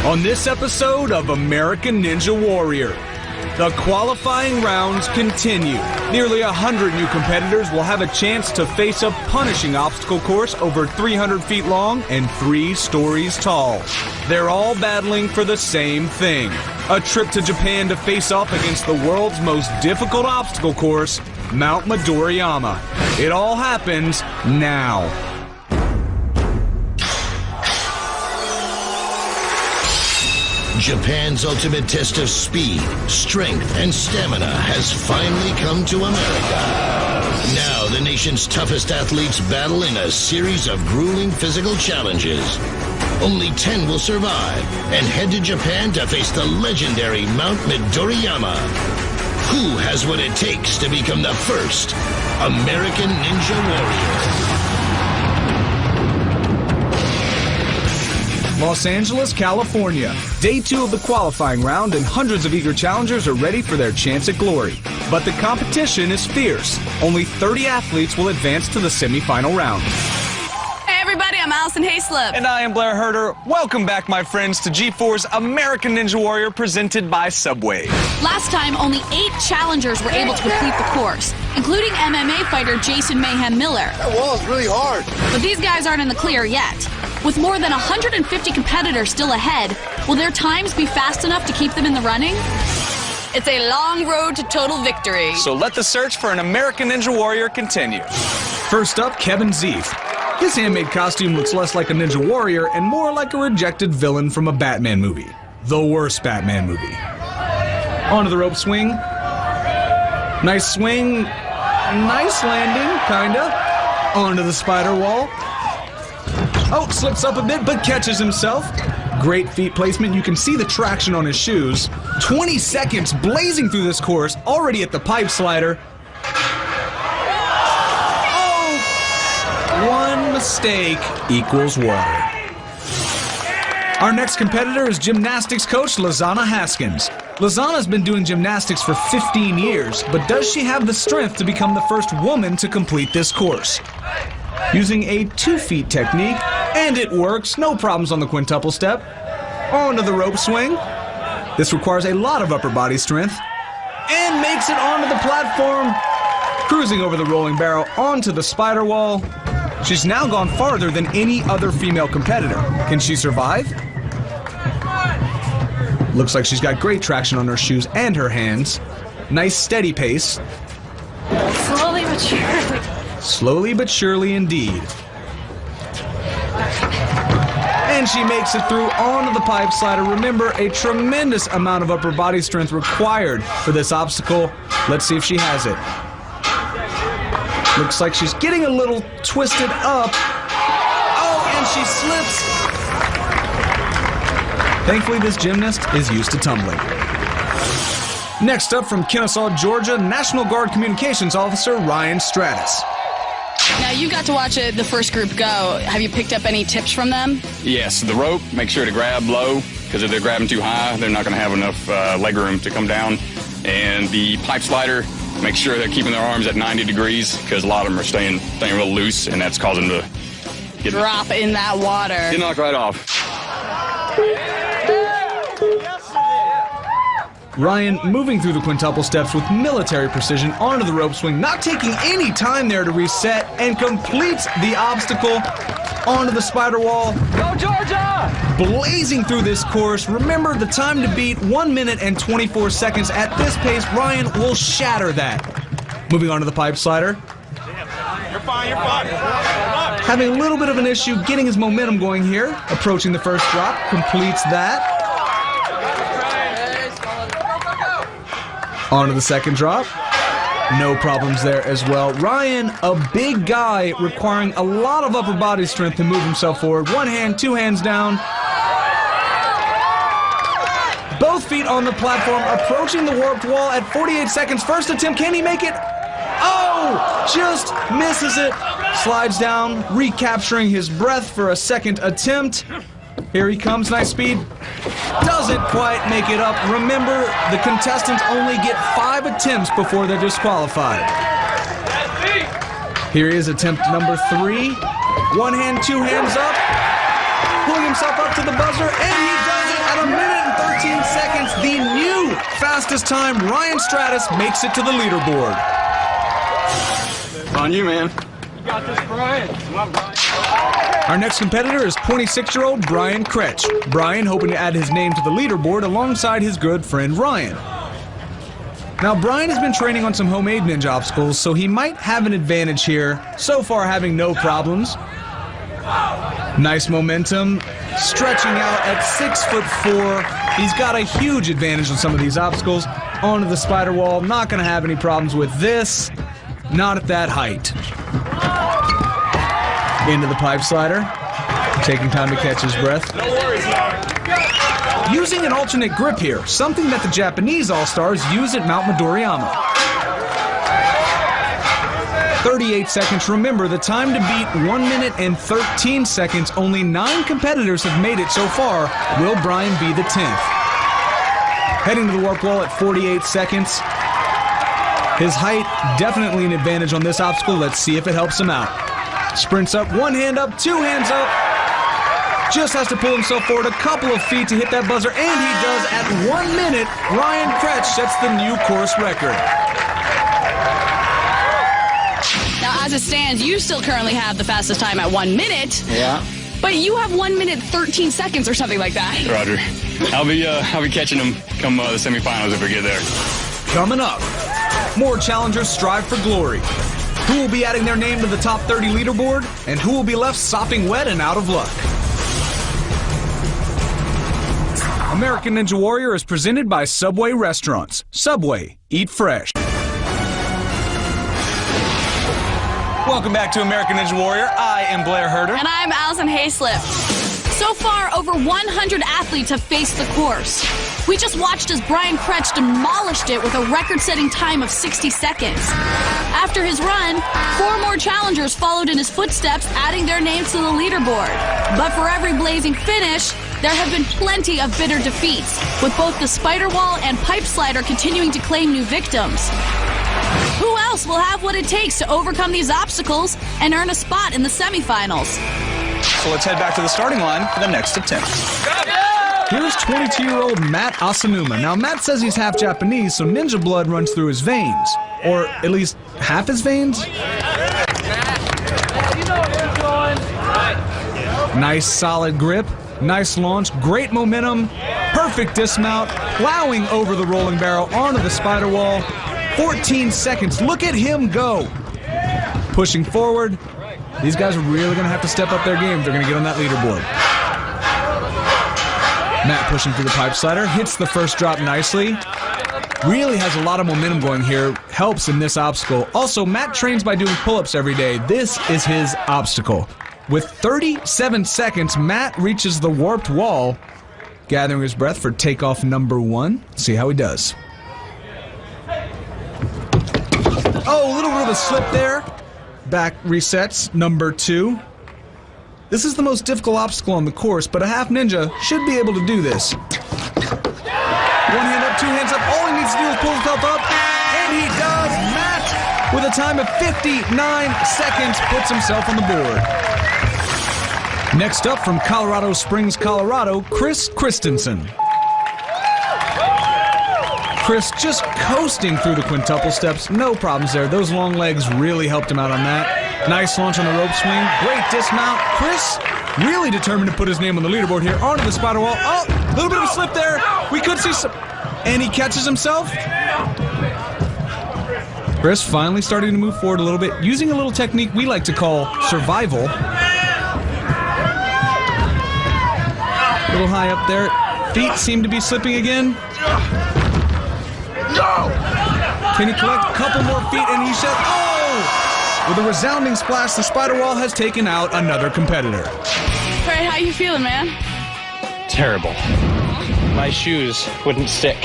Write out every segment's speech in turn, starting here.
On this episode of American Ninja Warrior, the qualifying rounds continue. Nearly 100 new competitors will have a chance to face a punishing obstacle course over 300 feet long and 3 stories tall. They're all battling for the same thing: a trip to Japan to face off against the world's most difficult obstacle course, Mount Midoriyama. It all happens now. Japan's ultimate test of speed, strength, and stamina has finally come to America. Now the nation's toughest athletes battle in a series of grueling physical challenges. Only 10 will survive and head to Japan to face the legendary Mount Midoriyama. Who has what it takes to become the first American Ninja Warrior? Los Angeles, California. Day 2 of the qualifying round, and hundreds of eager challengers are ready for their chance at glory. But the competition is fierce. Only 30 athletes will advance to the semifinal round. Hey everybody, I'm Allison Hayslip. And I am Blair Herder. Welcome back, my friends, to G4's American Ninja Warrior presented by Subway. Last time, only 8 challengers were able to complete the course, including MMA fighter Jason Mayhem Miller. That wall's really hard. But these guys aren't in the clear yet. With more than 150 competitors still ahead, will their times be fast enough to keep them in the running? It's a long road to total victory. So let the search for an American Ninja Warrior continue. First up, Kevin Zeef. His handmade costume looks less like a Ninja Warrior and more like a rejected villain from a Batman movie. The worst Batman movie. Onto the rope swing. Nice swing. Nice landing, kinda. Onto the spider wall. Oh, slips up a bit, but catches himself. Great feet placement. You can see the traction on his shoes. 20 seconds blazing through this course, already at the pipe slider. Oh! One mistake equals water. Our next competitor is gymnastics coach Lisanna Haskins. Lisanna's been doing gymnastics for 15 years, but does she have the strength to become the first woman to complete this course? Using a 2-feet technique, and it works, no problems on the quintuple step. Onto the rope swing. This requires a lot of upper body strength, and makes it onto the platform. Cruising over the rolling barrel onto the spider wall. She's now gone farther than any other female competitor. Can she survive? Looks like she's got great traction on her shoes and her hands. Nice steady pace. Slowly but surely. Slowly but surely indeed. And she makes it through onto the pipe slider. Remember, a tremendous amount of upper body strength required for this obstacle. Let's see if she has it. Looks like she's getting a little twisted up. Oh, and she slips. Thankfully, this gymnast is used to tumbling. Next up from Kennesaw, Georgia, National Guard Communications Officer Ryan Stratus. Now, you got to watch the first group go. Have you picked up any tips from them? Yes, the rope, make sure to grab low, because if they're grabbing too high, they're not going to have enough leg room to come down. And the pipe slider, make sure they're keeping their arms at 90 degrees, because a lot of them are staying real loose, and that's causing them to drop in that water. Get knocked right off. Ryan moving through the quintuple steps with military precision onto the rope swing, not taking any time there to reset, and completes the obstacle onto the spider wall. Go, Georgia! Blazing through this course. Remember, the time to beat 1 minute and 24 seconds. At this pace, Ryan will shatter that. Moving on to the pipe slider. You're fine, you're fine. Having a little bit of an issue getting his momentum going here. Approaching the first drop, completes that. Onto the second drop. No problems there as well. Ryan, a big guy, requiring a lot of upper body strength to move himself forward. 1 hand, 2 hands down. Both feet on the platform, approaching the warped wall at 48 seconds. First attempt, can he make it? Oh, just misses it. Slides down, recapturing his breath for a second attempt. Here he comes, nice speed. Doesn't quite make it up. Remember, the contestants only get 5 attempts before they're disqualified. Here is attempt number 3. 1 hand, 2 hands up. Pulling himself up to the buzzer, and he does it at a seconds, the new fastest time. Ryan Stratus makes it to the leaderboard. On you, man. Our next competitor is 26-year-old Brian Kretsch. Brian hoping to add his name to the leaderboard alongside his good friend Ryan. Now, Brian has been training on some homemade ninja obstacles, so he might have an advantage here. So far, having no problems. Nice momentum, stretching out at 6'4". He's got a huge advantage on some of these obstacles. Onto the spider wall, not going to have any problems with this. Not at that height. Into the pipe slider, taking time to catch his breath. No worries, man. Using an alternate grip here, something that the Japanese all-stars use at Mount Midoriyama. 38 seconds. Remember, the time to beat 1 minute and 13 seconds. Only 9 competitors have made it so far. Will Brian be the 10th? Heading to the warp wall at 48 seconds. His height, definitely an advantage on this obstacle. Let's see if it helps him out. Sprints up, 1 hand up, 2 hands up. Just has to pull himself forward a couple of feet to hit that buzzer, and he does at 1 minute. Ryan Kretsch sets the new course record. Now, as it stands, you still currently have the fastest time at 1 minute. Yeah. But you have 1 minute 13 seconds or something like that. Roger. I'll be catching them come the semifinals if we get there. Coming up, more challengers strive for glory. Who will be adding their name to the top 30 leaderboard, and who will be left sopping wet and out of luck? American Ninja Warrior is presented by Subway Restaurants. Subway, eat fresh. Welcome back to American Ninja Warrior. I am Blair Herder. And I'm Allison Hayslip. So far, over 100 athletes have faced the course. We just watched as Brian Kretsch demolished it with a record-setting time of 60 seconds. After his run, 4 more challengers followed in his footsteps, adding their names to the leaderboard. But for every blazing finish, there have been plenty of bitter defeats, with both the spider wall and pipe slider continuing to claim new victims. Who else will have what it takes to overcome these obstacles and earn a spot in the semifinals? So let's head back to the starting line for the next attempt. Here's 22-year-old Matt Asanuma. Now, Matt says he's half Japanese, so ninja blood runs through his veins. Or at least half his veins. Nice solid grip. Nice launch. Great momentum. Perfect dismount. Plowing over the rolling barrel onto the spider wall. 14 seconds. Look at him go. Pushing forward. These guys are really going to have to step up their game if they're going to get on that leaderboard. Matt pushing through the pipe slider, hits the first drop nicely. Really has a lot of momentum going here, helps in this obstacle. Also, Matt trains by doing pull-ups every day. This is his obstacle. With 37 seconds, Matt reaches the warped wall, gathering his breath for takeoff number 1. See how he does. Oh, a little bit of a slip there. Back resets, number 2. This is the most difficult obstacle on the course, but a half ninja should be able to do this. 1 hand up, 2 hands up. All he needs to do is pull himself up, and he does. Matt, with a time of 59 seconds, puts himself on the board. Next up from Colorado Springs, Colorado, Chris Christensen. Chris just coasting through the quintuple steps. No problems there. Those long legs really helped him out on that. Nice launch on the rope swing. Great dismount. Chris really determined to put his name on the leaderboard here. Onto the spider wall. Oh, a little bit of a slip there. We could see some. And he catches himself. Chris finally starting to move forward a little bit, using a little technique we like to call survival. A little high up there. Feet seem to be slipping again. Can he collect a couple more feet? And he said, oh! With a resounding splash, the spider wall has taken out another competitor. Ray, how you feeling, man? Terrible. My shoes wouldn't stick.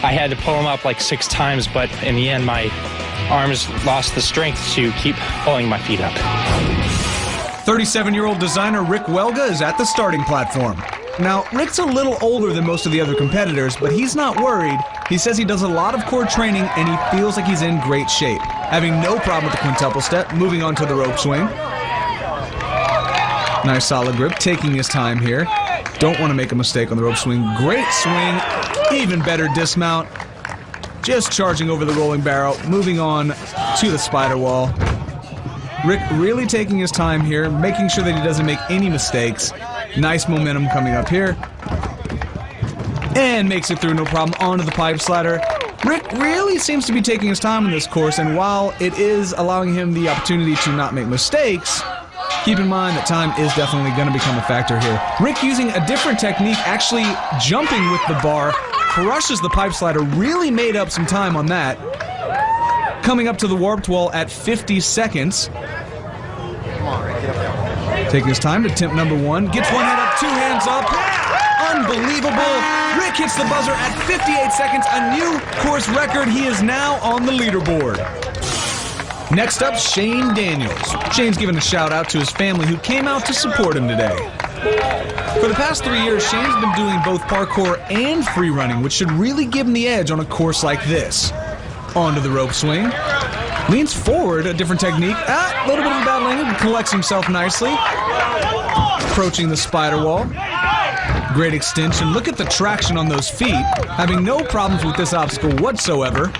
I had to pull them up like 6 times, but in the end, my arms lost the strength to keep pulling my feet up. 37-year-old designer Rick Welga is at the starting platform. Now, Rick's a little older than most of the other competitors, but he's not worried. He says he does a lot of core training, and he feels like he's in great shape. Having no problem with the quintuple step, moving on to the rope swing. Nice solid grip, taking his time here. Don't want to make a mistake on the rope swing. Great swing, even better dismount. Just charging over the rolling barrel, moving on to the spider wall. Rick really taking his time here, making sure that he doesn't make any mistakes. Nice momentum coming up here. And makes it through, no problem, onto the pipe slider. Rick really seems to be taking his time in this course, and while it is allowing him the opportunity to not make mistakes, keep in mind that time is definitely going to become a factor here. Rick using a different technique, actually jumping with the bar, crushes the pipe slider, really made up some time on that. Coming up to the warped wall at 50 seconds. Taking his time to attempt number 1. Gets one hand up, 2 hands up. Unbelievable. Rick hits the buzzer at 58 seconds. A new course record. He is now on the leaderboard. Next up, Shane Daniels. Shane's giving a shout out to his family who came out to support him today. For the past 3 years, Shane's been doing both parkour and free running, which should really give him the edge on a course like this. Onto the rope swing. Leans forward, a different technique. A little bit of a bad landing, collects himself nicely. Approaching the spider wall. Great extension. Look at the traction on those feet. Having no problems with this obstacle whatsoever.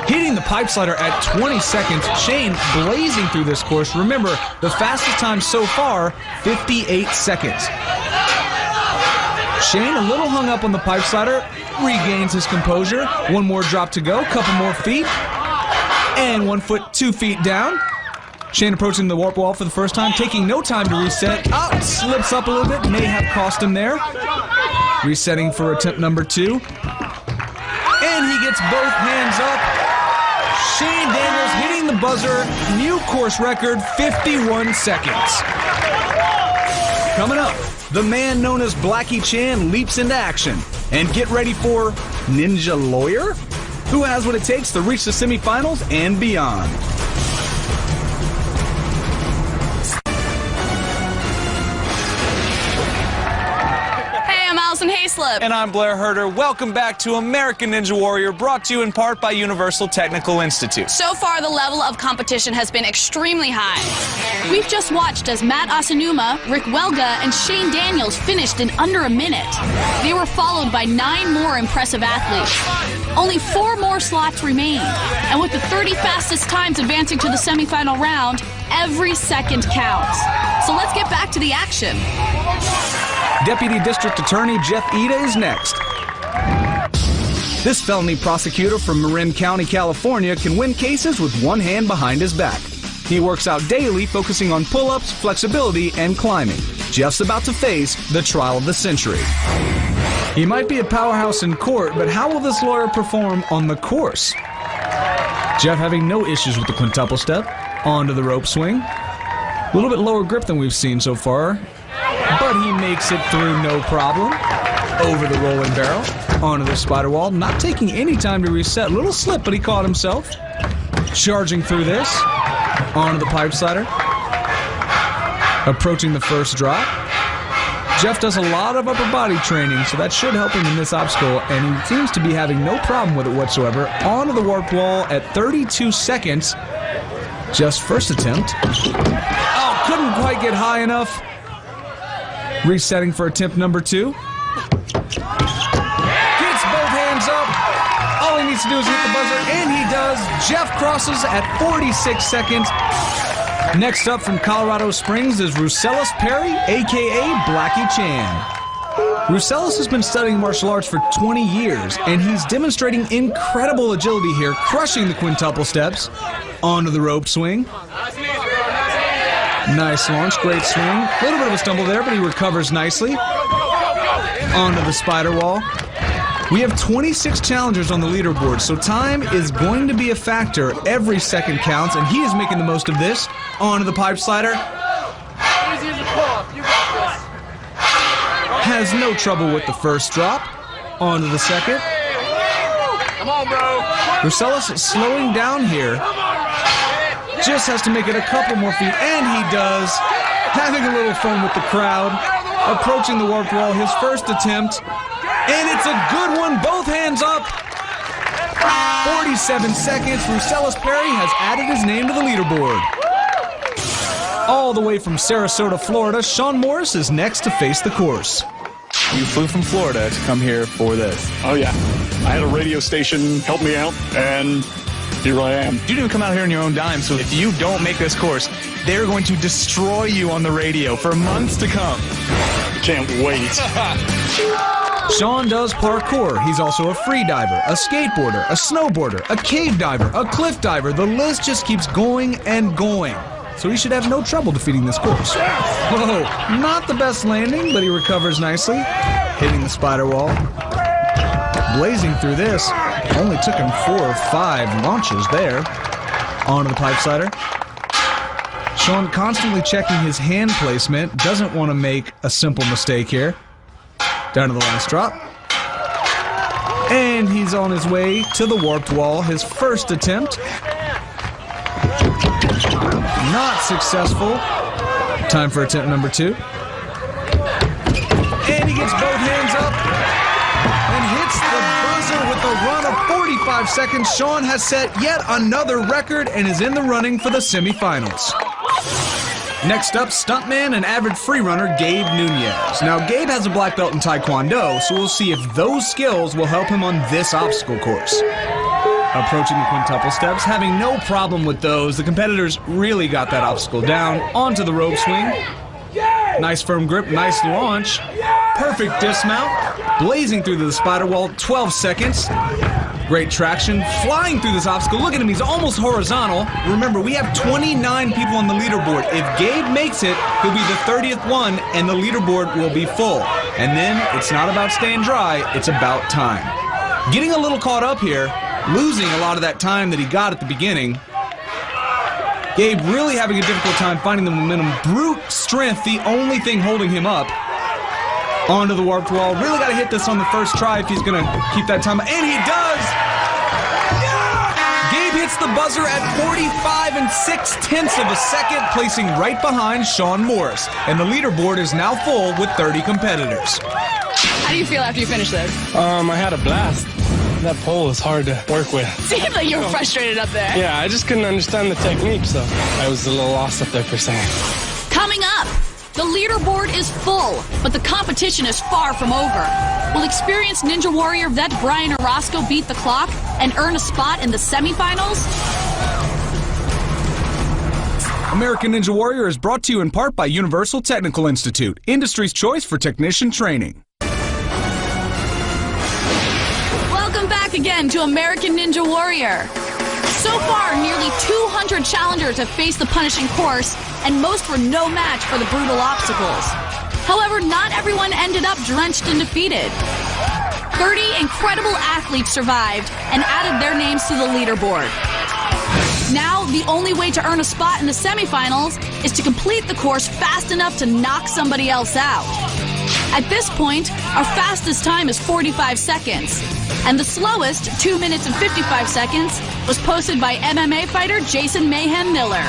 Hitting the pipe slider at 20 seconds. Shane blazing through this course. Remember, the fastest time so far, 58 seconds. Shane a little hung up on the pipe slider. Regains his composure. One more drop to go. Couple more feet. And 1 foot, 2 feet down. Shane approaching the warp wall for the first time, taking no time to reset. Slips up a little bit, may have cost him there. Resetting for attempt number 2. And he gets both hands up. Shane Daniels hitting the buzzer. New course record, 51 seconds. Coming up, the man known as Blackie Chan leaps into action. And get ready for Ninja Lawyer, who has what it takes to reach the semifinals and beyond. And I'm Blair Herder. Welcome back to American Ninja Warrior, brought to you in part by Universal Technical Institute. So far, the level of competition has been extremely high. We've just watched as Matt Asanuma, Rick Welga, and Shane Daniels finished in under a minute. They were followed by 9 more impressive athletes. Only 4 more slots remain. And with the 30 fastest times advancing to the semifinal round, every second counts. So let's get back to the action. Deputy District Attorney Jeff Ida is next. This felony prosecutor from Marin County, California can win cases with one hand behind his back. He works out daily, focusing on pull-ups, flexibility, and climbing. Jeff's about to face the trial of the century. He might be a powerhouse in court, but how will this lawyer perform on the course? Jeff having no issues with the quintuple step. Onto the rope swing. A little bit lower grip than we've seen so far, but he makes it through no problem. Over the rolling barrel. Onto the spider wall. Not taking any time to reset. A little slip, but he caught himself. Charging through this. Onto the pipe slider. Approaching the first drop. Jeff does a lot of upper body training, so that should help him in this obstacle, and he seems to be having no problem with it whatsoever. Onto the warped wall at 32 seconds. Just first attempt. Oh, couldn't quite get high enough. Resetting for attempt number 2. Gets both hands up. All he needs to do is hit the buzzer, and he does. Jeff crosses at 46 seconds. Next up from Colorado Springs is Rousselis Perry, a.k.a. Blackie Chan. Rousselis has been studying martial arts for 20 years, and he's demonstrating incredible agility here, crushing the quintuple steps. Onto the rope swing. Nice launch, great swing. A little bit of a stumble there, but he recovers nicely. Onto the spider wall. We have 26 challengers on the leaderboard, so time is going to be a factor. Every second counts, and he is making the most of this. Onto the pipe slider. Has no trouble with the first drop. Onto the second. Come on, bro. Rousselis slowing down here. Just has to make it a couple more feet, and he does. Having a little fun with the crowd. Approaching the warped wall, his first attempt. And it's a good one, both hands up. 47 seconds, Rousselis Perry has added his name to the leaderboard. All the way from Sarasota, Florida, Sean Morris is next to face the course. You flew from Florida to come here for this. Oh, yeah. I had a radio station help me out, and here I am. You didn't come out here on your own dime, so if you don't make this course, they're going to destroy you on the radio for months to come. Can't wait. Sean does parkour. He's also a free diver, a skateboarder, a snowboarder, a cave diver, a cliff diver. The list just keeps going and going. So he should have no trouble defeating this course. Whoa, not the best landing, but he recovers nicely, hitting the spider wall. Blazing through this, only took him 4 or 5 launches there. Onto the pipe slider. Sean constantly checking his hand placement, doesn't want to make a simple mistake here. Down to the last drop. And he's on his way to the warped wall, his first attempt. Not successful. Time for attempt number 2. And he gets both hands up and hits the buzzer with a run of 45 seconds. Sean has set yet another record and is in the running for the semifinals. Next up, stuntman and avid freerunner Gabe Nunez. Now, Gabe has a black belt in Taekwondo, so we'll see if those skills will help him on this obstacle course. Approaching the quintuple steps, having no problem with those, the competitors really got that obstacle down. Onto the rope swing. Nice firm grip, nice launch. Perfect dismount. Blazing through the spider wall, 12 seconds. Great traction, flying through this obstacle. Look at him, he's almost horizontal. Remember, we have 29 people on the leaderboard. If Gabe makes it, he'll be the 30th one, and the leaderboard will be full. And then, it's not about staying dry, it's about time. Getting a little caught up here, losing a lot of that time that he got at the beginning. Gabe really having a difficult time finding the momentum. Brute strength, the only thing holding him up. Onto the warped wall. Really got to hit this on the first try if he's going to keep that time. And he does! Gabe hits the buzzer at 45 6/10 of a second, placing right behind Sean Morris. And the leaderboard is now full with 30 competitors. How do you feel after you finish this? I had a blast. That pole is hard to work with. Seems like you were frustrated up there. Yeah, I just couldn't understand the technique, so I was a little lost up there for a second. Coming up, the leaderboard is full, but the competition is far from over. Will experienced Ninja Warrior vet Brian Orozco beat the clock and earn a spot in the semifinals? American Ninja Warrior is brought to you in part by Universal Technical Institute, industry's choice for technician training. Welcome back again to American Ninja Warrior. So far, nearly 200 challengers have faced the punishing course, and most were no match for the brutal obstacles. However, not everyone ended up drenched and defeated. 30 incredible athletes survived and added their names to the leaderboard. Now, the only way to earn a spot in the semifinals is to complete the course fast enough to knock somebody else out. At this point, our fastest time is 45 seconds, and the slowest, 2 minutes and 55 seconds, was posted by MMA fighter Jason Mayhem Miller.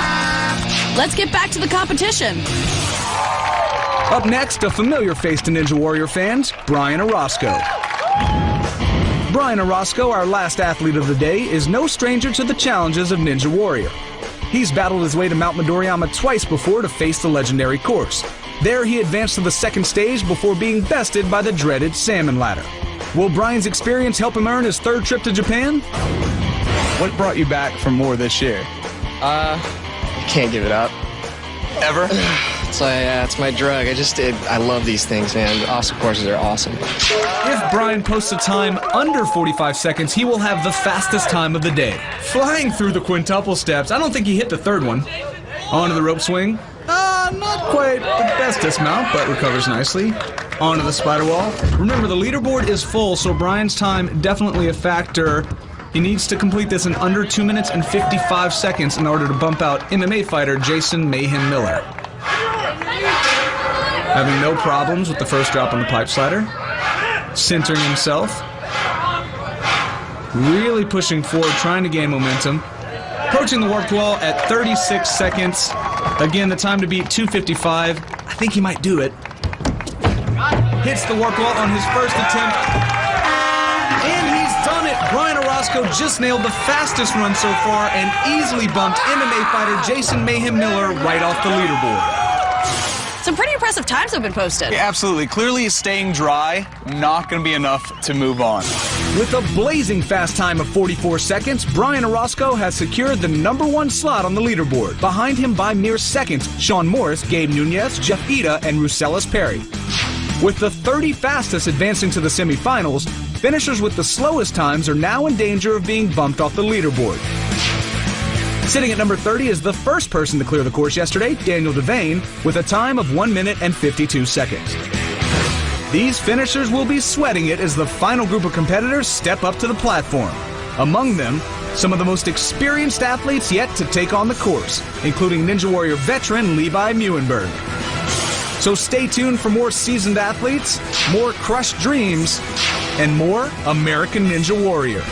Let's get back to the competition. Up next, a familiar face to Ninja Warrior fans, Brian Orozco. Brian Orozco, our last athlete of the day, is no stranger to the challenges of Ninja Warrior. He's battled his way to Mount Midoriyama twice before to face the legendary course. There, he advanced to the second stage before being bested by the dreaded salmon ladder. Will Brian's experience help him earn his third trip to Japan? What brought you back for more this year? Can't give it up. Ever? It's my drug. I love these things, man. The obstacle courses are awesome. If Brian posts a time under 45 seconds, he will have the fastest time of the day. Flying through the quintuple steps. I don't think he hit the third one. Onto the rope swing. Not quite the best dismount, but recovers nicely. Onto the spider wall. Remember, the leaderboard is full, so Brian's time definitely a factor. He needs to complete this in under 2 minutes and 55 seconds in order to bump out MMA fighter Jason Mayhem Miller. Having no problems with the first drop on the pipe slider. Centering himself. Really pushing forward, trying to gain momentum. Approaching the warped wall at 36 seconds. Again, the time to beat 2:55. I think he might do it. Hits the warped wall on his first attempt. And he's done it! Brian Orozco just nailed the fastest run so far and easily bumped MMA fighter Jason Mayhem Miller right off the leaderboard. Some pretty impressive times have been posted. Yeah, absolutely. Clearly staying dry, not going to be enough to move on. With a blazing fast time of 44 seconds, Brian Orozco has secured the #1 slot on the leaderboard. Behind him by mere seconds, Sean Morris, Gabe Nunez, Jeff Ida, and Ruselis Perry. With the 30 fastest advancing to the semifinals, finishers with the slowest times are now in danger of being bumped off the leaderboard. Sitting at number 30 is the first person to clear the course yesterday, Daniel Devane, with a time of 1 minute and 52 seconds. These finishers will be sweating it as the final group of competitors step up to the platform. Among them, some of the most experienced athletes yet to take on the course, including Ninja Warrior veteran Levi Muenberg. So stay tuned for more seasoned athletes, more crushed dreams, and more American Ninja Warrior.